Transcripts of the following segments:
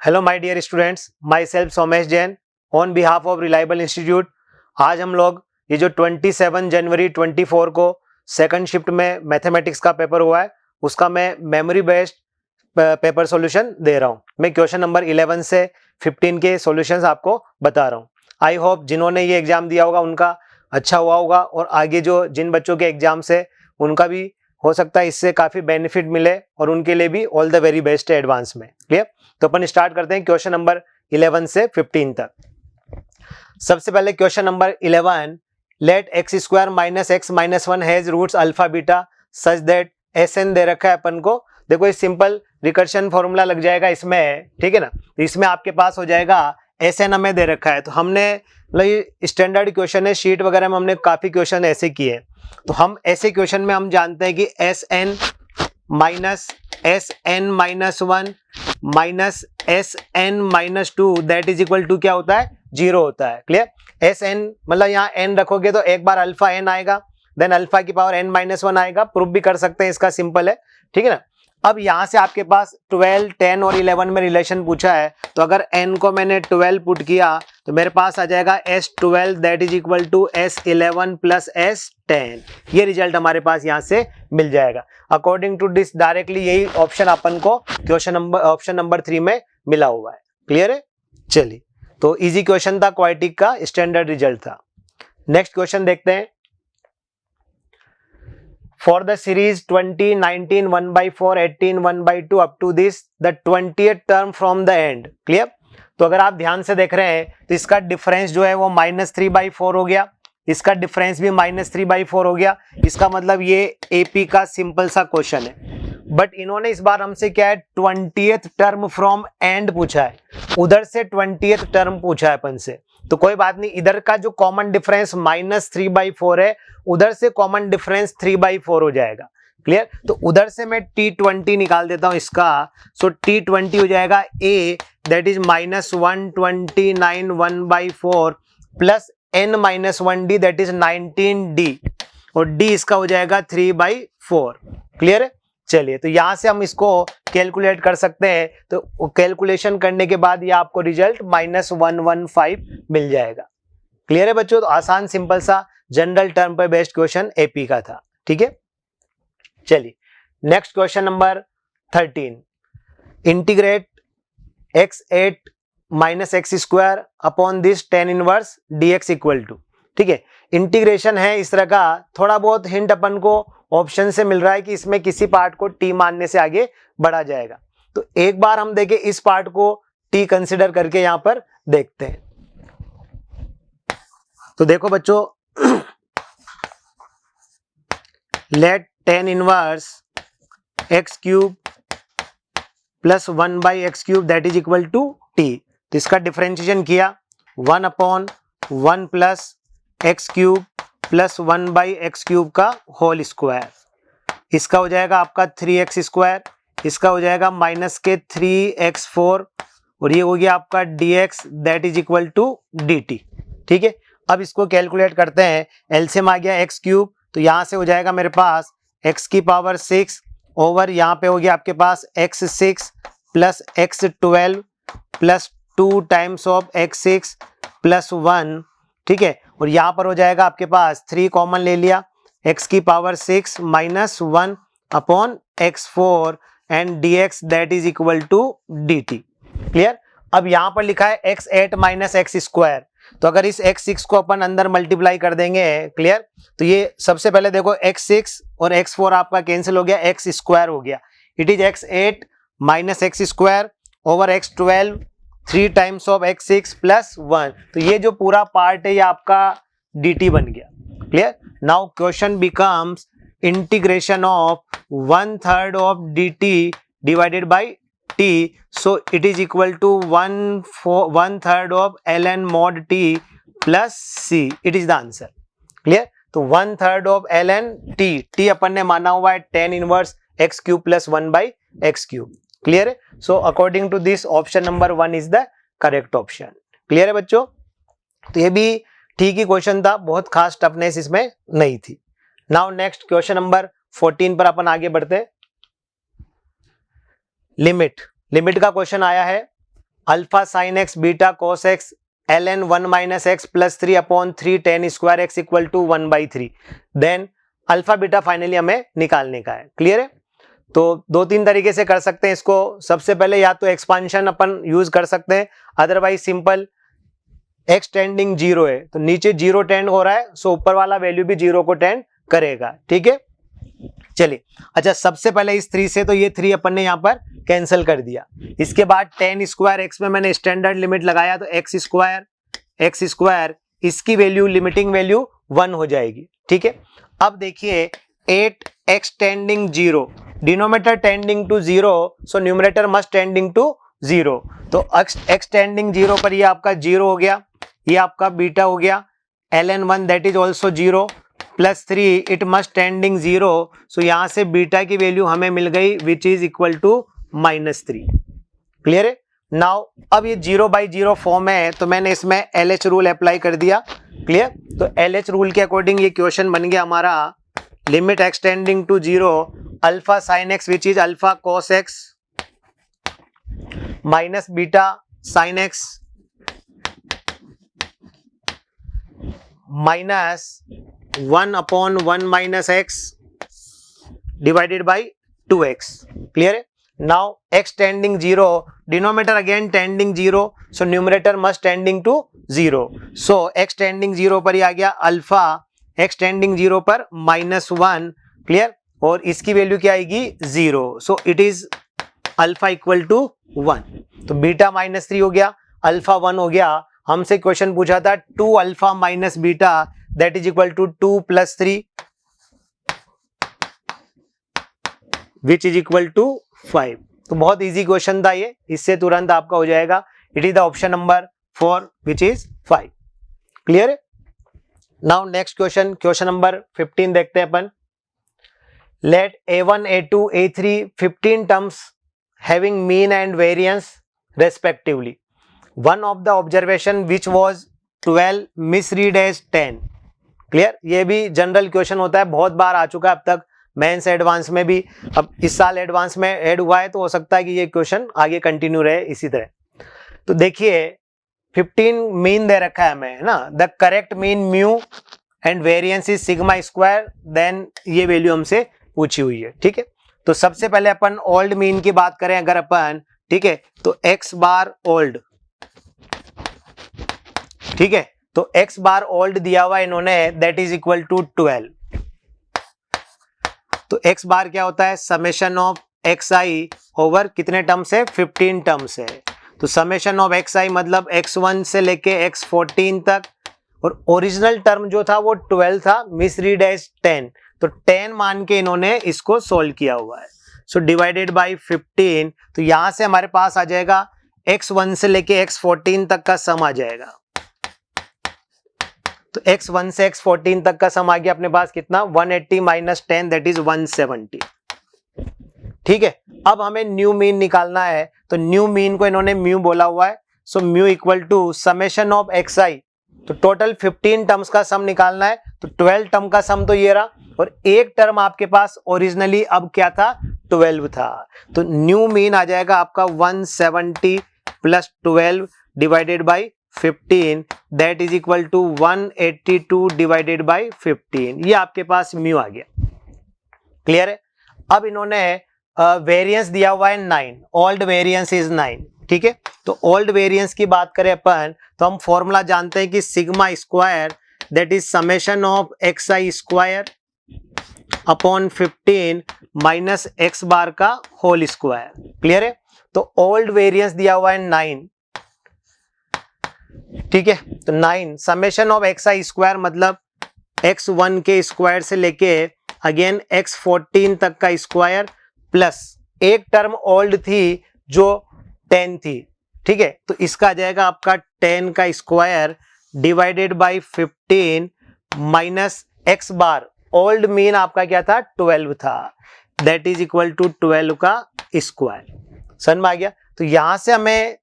Hello my dear students, myself Somesh Jain on behalf of reliable institute. आज हम लोग ये जो 27 जनवरी 24 को सेकंड शिफ्ट में मैथमेटिक्स का पेपर हुआ है उसका मैं मेमोरी बेस्ड पेपर सॉल्यूशन दे रहा हूँ। मैं क्वेश्चन नंबर 11 से 15 के सॉल्यूशंस आपको बता रहा हूँ। आई होप जिन्होंने ये एग्जाम दिया होगा उनका अच्छा हुआ होगा और आगे जो जिन बच्चों के एग्जाम्स है उनका भी हो सकता है इससे काफ़ी बेनिफिट मिले और उनके लिए भी ऑल द वेरी बेस्ट है एडवांस में। क्लियर? तो अपन स्टार्ट करते हैं क्वेश्चन नंबर 11 से 15 तक। सबसे पहले question number 11, let X square minus X minus 1 has roots alpha beta such that S N दे रखा है अपन को। देखो ये सिंपल रिकर्शन फॉर्मूला लग जाएगा इसमें, ठीक है ना। तो इसमें आपके पास हो जाएगा एस एन हमें दे रखा है, तो हमने स्टैंडर्ड क्वेश्चन है, शीट वगैरह में हमने काफी क्वेश्चन ऐसे किए। तो हम ऐसे क्वेश्चन में हम जानते हैं कि S n minus -1 minus S n minus 2 that is equal to क्या होता है, 0 होता है। क्लियर? एस एन मतलब यहाँ एन रखोगे तो एक बार अल्फा एन आएगा, देन अल्फा की पावर n-1 आएगा। प्रूफ भी कर सकते हैं, इसका सिंपल है, ठीक है ना। अब यहाँ से आपके पास 12, 10 और 11 में रिलेशन पूछा है, तो अगर n को मैंने 12 पुट किया तो मेरे पास आ जाएगा S12 that is equal to S11 plus S10। ये रिजल्ट हमारे पास यहाँ से मिल जाएगा। अकॉर्डिंग टू दिस डायरेक्टली यही ऑप्शन अपन को ऑप्शन नंबर 3 में मिला हुआ है। क्लियर है? चलिए, तो इजी क्वेश्चन था, क्वाड्रेटिक का स्टैंडर्ड रिजल्ट था। नेक्स्ट क्वेश्चन देखते हैं। For the series 20, 19, 1/4, 18, 1/2 up to this, the 20th term from the end. Clear? तो अगर आप ध्यान से देख रहे हैं तो इसका डिफरेंस जो है वो -3/4 हो गया, इसका डिफरेंस भी -3/4 हो गया। इसका मतलब ये एपी का सिंपल सा क्वेश्चन है। बट इन्होंने इस बार हमसे क्या है, 20th टर्म फ्रॉम एंड पूछा है, उधर से 20th टर्म पूछा है अपन से। तो कोई बात नहीं, इधर का जो कॉमन डिफरेंस -3/4 है, उधर से कॉमन डिफरेंस 3/4 हो जाएगा। क्लियर? तो उधर से मैं T20 निकाल देता हूं इसका। सो T20 हो जाएगा A that is -129 1/4 plus n-1d that is 19d और d इसका हो जाएगा 3/4। क्लियर है? चलिए, तो यहां से हम इसको कैलकुलेट कर सकते हैं। तो कैलकुलेशन करने के बाद ये आपको रिजल्ट -115 मिल जाएगा। क्लियर है बच्चों? तो आसान सिंपल सा जनरल टर्म पर बेस्ड क्वेश्चन एपी का था। ठीक है, चलिए next question number 13, integrate x8 minus x square upon this tan inverse dx equal to. ठीक है, इंटीग्रेशन है इस तरह का, थोड़ा बहुत हिंट अपन को ऑप्शन से मिल रहा है कि इसमें किसी पार्ट को t मानने से आगे बढ़ा जाएगा। तो एक बार हम देखें इस पार्ट को t कंसिडर करके यहां पर देखते हैं। तो देखो बच्चों, let tan inverse x cube plus 1/x³ that is equal to t। तो इसका डिफरेंशिएशन किया, 1/1 प्लस x³ प्लस 1/x³ का होल स्क्वायर, इसका हो जाएगा आपका 3x², इसका हो जाएगा माइनस के 3x4 और ये हो गया आपका dx that is equal to dt। ठीक है, अब इसको कैलकुलेट करते हैं। एलसीएम आ गया x³, तो यहां से हो जाएगा मेरे पास x की पावर 6 ओवर यहाँ पे हो गया आपके पास x6 plus x12 plus 2 times of x6 plus 1। ठीक है, और यहाँ पर हो जाएगा आपके पास 3 कॉमन ले लिया, x की power 6 minus 1 upon x4 and dx that is equal to dt। Clear? अब यहाँ पर लिखा है x8 माइनस एक्स स्क्वायर, तो अगर इस x6 को अपन अंदर मल्टीप्लाई कर देंगे, क्लियर, तो ये सबसे पहले देखो x6 और x4 आपका कैंसिल हो गया, x स्क्वायर हो गया। It is x8 minus x square over x12 3 times of x6 plus 1। तो ये जो पूरा पार्ट है ये आपका dt बन गया। Clear? Now question becomes integration of 1/3 of dt divided by t, so it is equal to 1/3 of ln mod t plus c, it is the answer. Clear? तो 1/3 of ln t अपन ने माना हुआ है tan inverse x³ plus 1/x³। Clear है? So according to this option number 1 is the correct option. Clear है बच्चों? तो ये भी ठीक ही क्वेश्चन था, बहुत खास टफनेस इसमें नहीं थी। नाउ नेक्स्ट क्वेश्चन नंबर 14 पर अपन आगे बढ़ते हैं। लिमिट का क्वेश्चन आया है। Alpha sine x beta cos x ln 1 minus x plus 3/3 tan square x equal to 1/3। Then alpha beta finally हमें निकालने का है। क्लियर है? तो दो तीन तरीके से कर सकते हैं इसको। सबसे पहले या तो एक्सपांशन अपन यूज कर सकते हैं, अदरवाइज सिंपल एक्स टेंडिंग 0 है तो नीचे 0 टेंड हो रहा है, सो ऊपर वाला वैल्यू भी 0 को टेंड करेगा। ठीक है, चलिए। अच्छा, सबसे पहले इस 3 से तो ये 3 अपन ने यहाँ पर कैंसिल कर दिया। इसके बाद tan स्क्वायर एक्स में मैंने स्टैंडर्ड लिमिट लगाया तो एक्स स्क्वायर इसकी वैल्यू लिमिटिंग वैल्यू 1 हो जाएगी। ठीक है, अब देखिए 8x tending 0, denominator tending to 0, so numerator must tending to 0। तो x टेंडिंग 0 पर ये आपका 0 हो गया, ये आपका बीटा हो गया, ln 1 that is also 0 plus 3 it must tending 0, so यहां से बीटा की वैल्यू हमें मिल गई which is equal to -3। Clear है? नाउ अब ये 0/0 फॉर्म है तो मैंने इसमें LH रूल अप्लाई कर दिया। क्लियर? तो LH रूल के अकॉर्डिंग ये क्वेश्चन बन गया हमारा limit x tending to 0 alpha sine X which is alpha cos X minus beta sine X minus 1/1 minus X divided by 2x। Clear है? Now x tending 0, denominator again tending 0, so numerator must tending to 0। So x tending 0 पर ही आ गया alpha, x tending 0 पर -1। Clear? और इसकी value क्या आएगी 0, so it is alpha equal to 1। तो beta -3 हो गया, अल्फा 1 हो गया। हमसे क्वेश्चन पूछा था 2 alpha minus beta that is equal to 2 + 3 which is equal to 5। तो बहुत इजी क्वेश्चन था ये, इससे तुरंत आपका हो जाएगा। It is the option number 4 which is 5। Clear है? नाउ नेक्स्ट क्वेश्चन नंबर 15 देखते हैं अपन। Let a1 a2 a3 15 terms having mean and variance respectively. One of the observation which was 12 misread as 10. Clear? ये भी general question होता है, बहुत बार आ चुका है अब तक मेंस एडवांस में भी। अब इस साल एडवांस में ऐड हुआ है तो हो सकता है कि ये क्वेश्चन आगे कंटिन्यू रहे इसी तरह। तो देखिए 15 मीन दे रखा है हमें, है ना। The correct mean mu and variance is sigma square, then ये वैल्यू हमसे पूछी हुई है। ठीक है, तो सबसे पहले अपन ओल्ड मीन की बात करें अगर अपन, ठीक है, तो x बार ओल्ड, ठीक है, तो x बार ओल्ड दिया हुआ इन्होंने दैट इज इक्वल टू 12। तो x बार क्या होता है समेशन ऑफ xi ओवर कितने टर्म्स है 15 टर्म्स है। तो समेशन ऑफ xi मतलब x1 से लेके x14 तक, और ओरिजिनल टर्म जो था वो 12 था, मिसरीड एज 10, तो 10 मान के इन्होंने इसको सोल्व किया हुआ है। सो डिवाइडेड बाय 15, तो यहां से हमारे पास आ जाएगा x1 से लेके x14 तक का सम आ जाएगा। तो x1 से x14 तक का सम आ गया अपने पास कितना 180 माइनस 10 दैट इज 170। ठीक है, अब हमें न्यू मीन निकालना है, तो न्यू मीन को इन्होंने म्यू बोला हुआ है। So mu equal to summation of xi, तो टोटल 15 टर्म्स का सम निकालना है, तो 12 टर्म का सम तो ये रहा, और एक टर्म आपके पास ओरिजिनली अब क्या था 12 था। तो न्यू मीन आ जाएगा आपका 170 plus 12 divided by 15 that is equal to 182 divided by 15। ये आपके पास म्यू आ गया। क्लियर है? अब इन्होंने वेरिएंस दिया हुआ है 9, ओल्ड वेरिएंस इज 9। ठीक है, तो ओल्ड वेरिएंस की बात करें अपन तो हम फॉर्मूला जानते हैं कि sigma square that is summation of xi square upon 15 minus x बार का होल स्क्वायर। क्लियर है? तो ओल्ड वेरिएंस दिया हुआ है 9। ठीक है, तो 9 समेशन ऑफ xi स्क्वायर मतलब x1 के स्क्वायर से लेके अगेन x14 तक का स्क्वायर प्लस एक टर्म ओल्ड थी जो 10 थी। ठीक है, तो इसका आ जाएगा आपका 10 का square divided by 15 minus x bar, old mean आपका क्या था 12 था, दैट इज इक्वल टू 12 का स्क्वायर। समझ में आ गया? तो यहां से हमें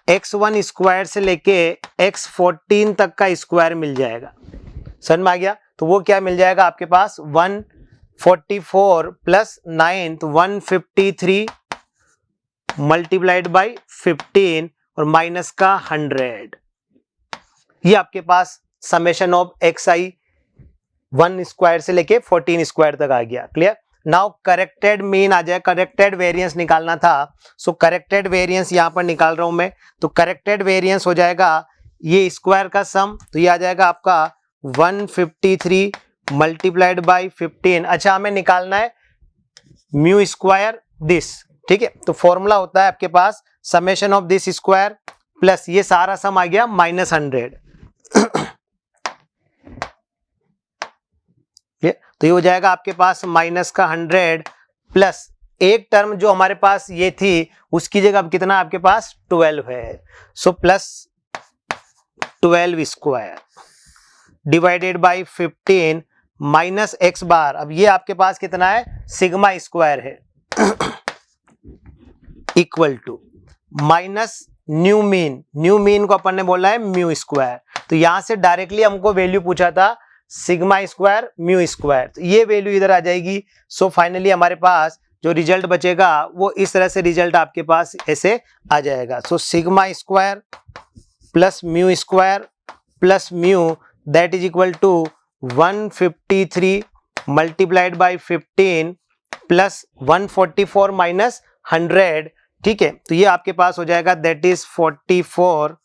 x1 स्क्वायर से लेके x14 तक का स्क्वायर मिल जाएगा। समझ में आ गया? तो वो क्या मिल जाएगा आपके पास 144 प्लस 9 तो 153 मल्टीप्लाइड बाई 15 और माइनस का 100। ये आपके पास समेशन ऑफ xi 1 स्क्वायर से लेके 14 स्क्वायर तक आ गया। क्लियर। नाउ करेक्टेड मीन आ जाए, करेक्टेड वेरिएंस निकालना था। सो करेक्टेड वेरिएंस यहां पर निकाल रहा हूं मैं। तो करेक्टेड वेरिएंस हो जाएगा ये स्क्वायर का सम, तो ये आ जाएगा आपका 153 मल्टीप्लाइड बाई 15। अच्छा, हमें निकालना है म्यू स्क्वायर दिस, ठीक है। तो फॉर्मूला होता है आपके पास summation of this square plus ये सारा सम आ गया -100। तो ये हो जाएगा आपके पास माइनस का 100 प्लस एक टर्म जो हमारे पास ये थी उसकी जगह अब कितना आपके पास 12 है। So plus 12 square divided by 15 minus X bar. अब ये आपके पास कितना है, सिग्मा स्क्वायर है equal to minus new mean. New mean को अपन ने बोला है म्यू स्क्वायर। तो यहां से डायरेक्टली हमको वैल्यू पूछा था सिग्मा स्क्वायर म्यू स्क्वायर, तो ये वैल्यू इधर आ जाएगी। सो फाइनली हमारे पास जो रिजल्ट बचेगा वो इस तरह से रिजल्ट आपके पास ऐसे आ जाएगा। So sigma square plus mu square plus mu that is equal to 153 multiplied by 15 plus 144 minus 100, ठीक है। तो ये आपके पास हो जाएगा दैट इज 44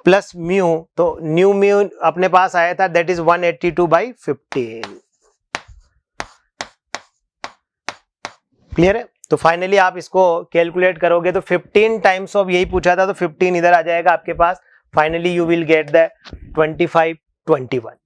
प्लस म्यू, तो न्यू म्यू अपने पास आया था दैट इज 182 बाई 15। क्लियर है। तो फाइनली आप इसको कैलकुलेट करोगे तो 15 टाइम्स ऑफ यही पूछा था, तो 15 इधर आ जाएगा आपके पास। Finally you will get the 25 21।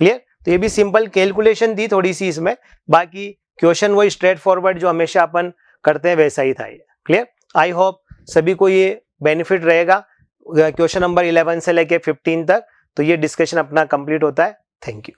Clear. तो ये भी सिंपल कैलकुलेशन थी थोड़ी सी इसमें, बाकी क्वेश्चन वही स्ट्रेट फॉरवर्ड जो हमेशा अपन करते हैं वैसा ही था ये। क्लियर। आई होप सभी को ये बेनिफिट रहेगा क्वेश्चन नंबर 11 से लेके 15 तक। तो ये डिस्कशन अपना कंप्लीट होता है। Thank you.